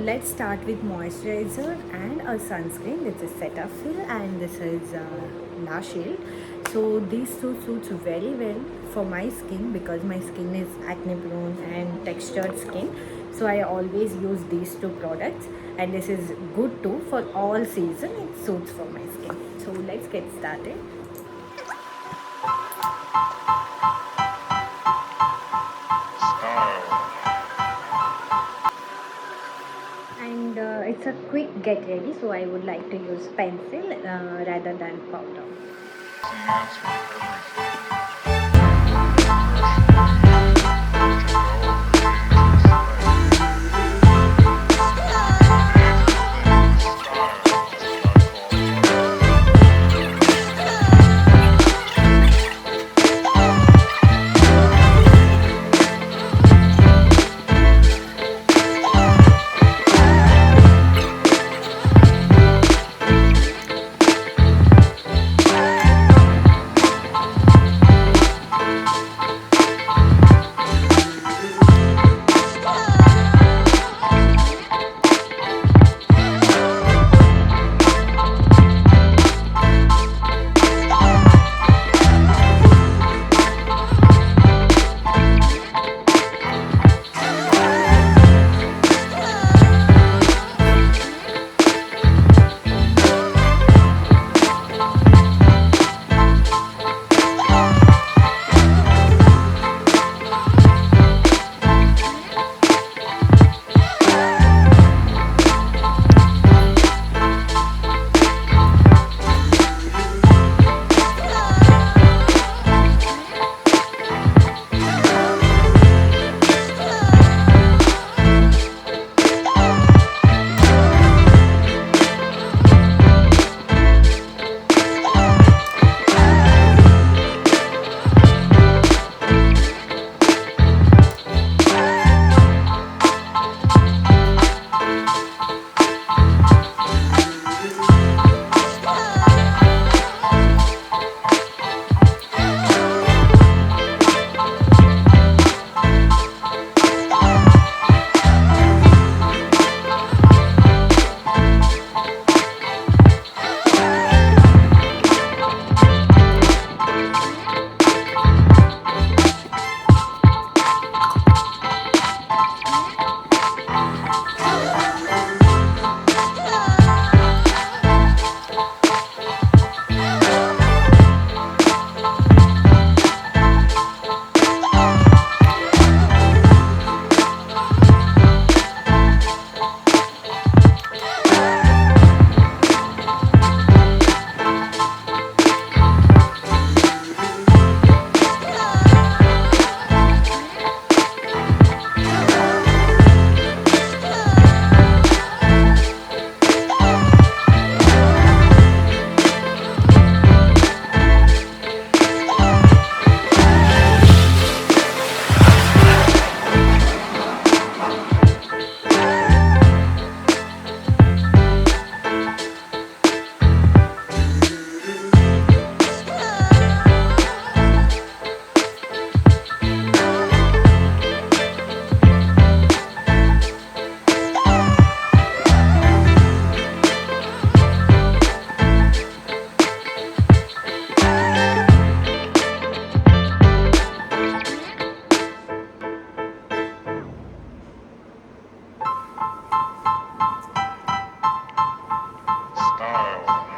let's start with moisturizer and a sunscreen. This is Cetaphil and this is La Shield. So these two suits very well for my skin because my skin is acne prone and textured skin. So I always use these two products, and this is good too for all season. It suits for my skin. So let's get started. And it's a quick get ready, so I would like to use pencil rather than powder. Style.